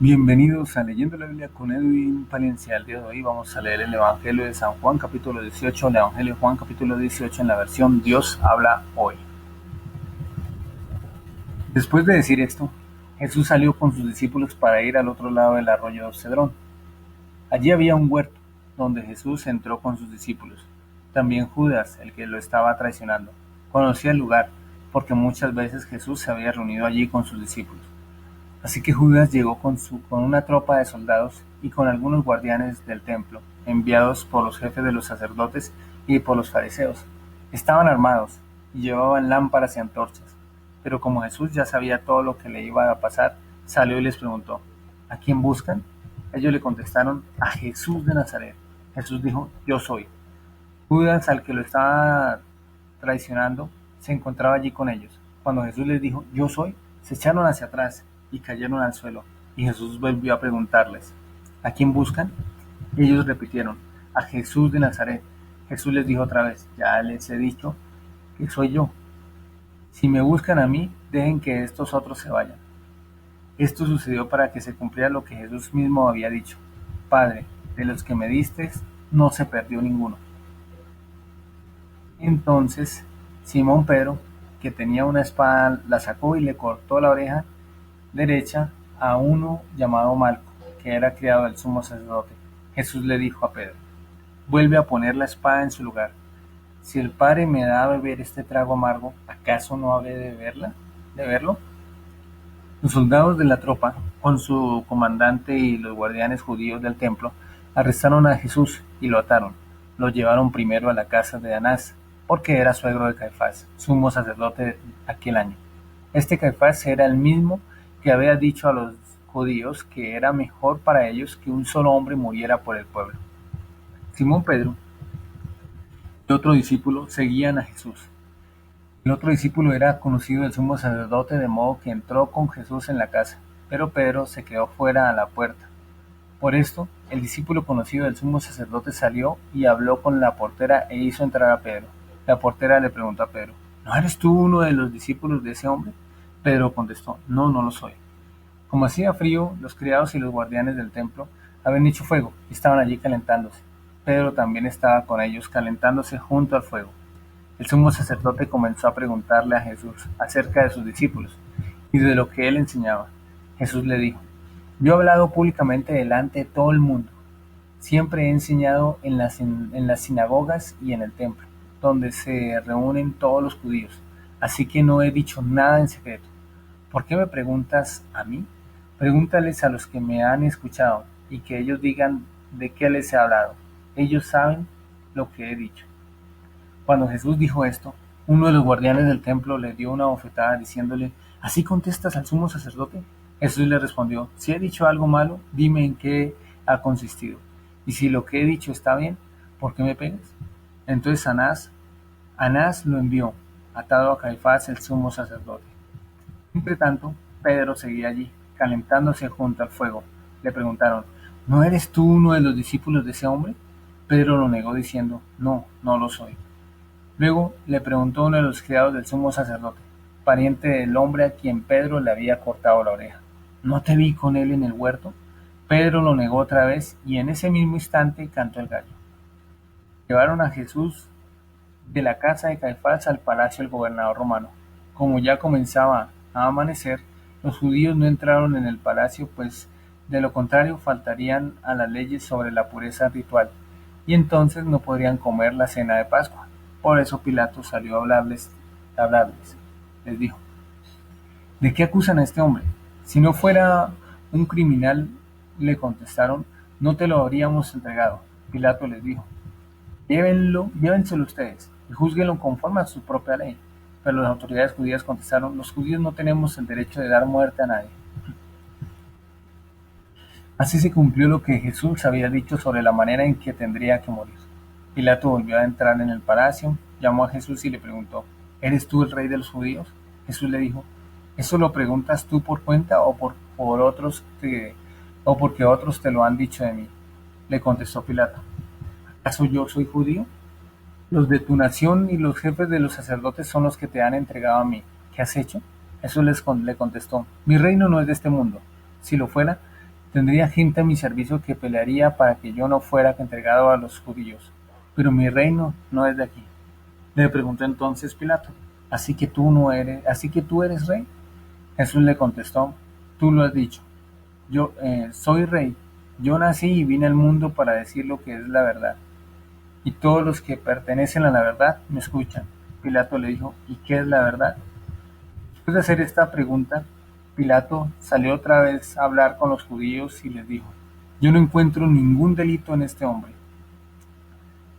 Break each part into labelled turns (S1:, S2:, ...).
S1: Bienvenidos a Leyendo la Biblia con Edwin Palencia. El día de hoy vamos a leer el Evangelio de San Juan capítulo 18, el Evangelio de Juan capítulo 18 en la versión Dios habla hoy. Después de decir esto, Jesús salió con sus discípulos para ir al otro lado del arroyo de Cedrón. Allí había un huerto, donde Jesús entró con sus discípulos. También Judas, el que lo estaba traicionando, conocía el lugar, porque muchas veces Jesús se había reunido allí con sus discípulos. Así que Judas llegó con una tropa de soldados y con algunos guardianes del templo, enviados por los jefes de los sacerdotes y por los fariseos. Estaban armados y llevaban lámparas y antorchas. Pero como Jesús ya sabía todo lo que le iba a pasar, salió y les preguntó: ¿A quién buscan? Ellos le contestaron: a Jesús de Nazaret. Jesús dijo: Yo soy. Judas, al que lo estaba traicionando, se encontraba allí con ellos. Cuando Jesús les dijo: Yo soy, se echaron hacia atrás y cayeron al suelo. Y Jesús volvió a preguntarles: ¿A quién buscan? Y ellos repitieron: a Jesús de Nazaret. Jesús les dijo otra vez: Ya les he dicho que soy yo. Si me buscan a mí, dejen que estos otros se vayan. Esto sucedió para que se cumpliera lo que Jesús mismo había dicho: Padre, de los que me diste, no se perdió ninguno. Entonces Simón Pedro, que tenía una espada, la sacó y le cortó la oreja derecha a uno llamado Malco, que era criado del sumo sacerdote. Jesús le dijo a Pedro: vuelve a poner la espada en su lugar. Si el Padre me da a beber este trago amargo, ¿acaso no habré de verlo? Los soldados de la tropa, con su comandante y los guardianes judíos del templo, arrestaron a Jesús y lo ataron. Lo llevaron primero a la casa de Anás, porque era suegro de Caifás, sumo sacerdote aquel año. Este Caifás era el mismo que había dicho a los judíos que era mejor para ellos que un solo hombre muriera por el pueblo. Simón Pedro y otro discípulo seguían a Jesús. El otro discípulo era conocido del sumo sacerdote, de modo que entró con Jesús en la casa, pero Pedro se quedó fuera a la puerta. Por esto, el discípulo conocido del sumo sacerdote salió y habló con la portera e hizo entrar a Pedro. La portera le preguntó a Pedro: ¿No eres tú uno de los discípulos de ese hombre? Pedro contestó: No, no lo soy. Como hacía frío, los criados y los guardianes del templo habían hecho fuego y estaban allí calentándose. Pedro también estaba con ellos calentándose junto al fuego. El sumo sacerdote comenzó a preguntarle a Jesús acerca de sus discípulos y de lo que él enseñaba. Jesús le dijo: Yo he hablado públicamente delante de todo el mundo. Siempre he enseñado en las sinagogas y en el templo, donde se reúnen todos los judíos. Así que no he dicho nada en secreto. ¿Por qué me preguntas a mí? Pregúntales a los que me han escuchado y que ellos digan de qué les he hablado. Ellos saben lo que he dicho. Cuando Jesús dijo esto, uno de los guardianes del templo le dio una bofetada diciéndole: ¿Así contestas al sumo sacerdote? Jesús le respondió: Si he dicho algo malo, dime en qué ha consistido. Y si lo que he dicho está bien, ¿por qué me pegas? Entonces Anás lo envió, atado a Caifás el sumo sacerdote. Entretanto, Pedro seguía allí, calentándose junto al fuego. Le preguntaron: ¿No eres tú uno de los discípulos de ese hombre? Pedro lo negó diciendo: No, no lo soy. Luego le preguntó uno de los criados del sumo sacerdote, pariente del hombre a quien Pedro le había cortado la oreja: ¿No te vi con él en el huerto? Pedro lo negó otra vez y en ese mismo instante cantó el gallo. Llevaron a Jesús de la casa de Caifás al palacio del gobernador romano. Como ya comenzaba a amanecer, los judíos no entraron en el palacio, pues de lo contrario faltarían a las leyes sobre la pureza ritual, y entonces no podrían comer la cena de Pascua. Por eso Pilato salió a hablarles. Les dijo: ¿De qué acusan a este hombre? Si no fuera un criminal, le contestaron, no te lo habríamos entregado. Pilato les dijo: Llévenselo ustedes y júzguenlo conforme a su propia ley. Pero las autoridades judías contestaron: los judíos no tenemos el derecho de dar muerte a nadie. Así se cumplió lo que Jesús había dicho sobre la manera en que tendría que morir. Pilato volvió a entrar en el palacio, llamó a Jesús y le preguntó: ¿Eres tú el rey de los judíos? Jesús le dijo: ¿Eso lo preguntas tú por cuenta o porque otros te lo han dicho de mí? Le contestó Pilato: ¿Acaso yo soy judío? Los de tu nación y los jefes de los sacerdotes son los que te han entregado a mí. ¿Qué has hecho? Jesús le contestó: Mi reino no es de este mundo. Si lo fuera, Tendría gente a mi servicio que pelearía para que yo no fuera entregado a los judíos, pero mi reino no es de aquí. Le preguntó entonces Pilato, ¿así que tú eres rey? Jesús le contestó, tú lo has dicho, yo soy rey, yo nací y vine al mundo para decir lo que es la verdad, y todos los que pertenecen a la verdad me escuchan. Pilato le dijo, ¿y qué es la verdad? Después de hacer esta pregunta, Pilato salió otra vez a hablar con los judíos y les dijo, yo no encuentro ningún delito en este hombre,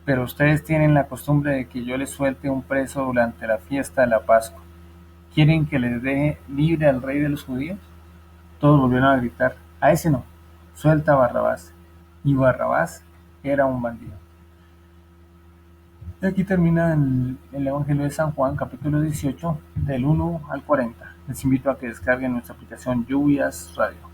S1: pero ustedes tienen la costumbre de que yo les suelte un preso durante la fiesta de la Pascua. ¿Quieren que les deje libre al rey de los judíos? Todos volvieron a gritar, a ese no, suelta a Barrabás. Y Barrabás era un bandido. Y aquí termina el Evangelio de San Juan, capítulo 18, del 1 al 40. Les invito a que descarguen nuestra aplicación Lluvias Radio.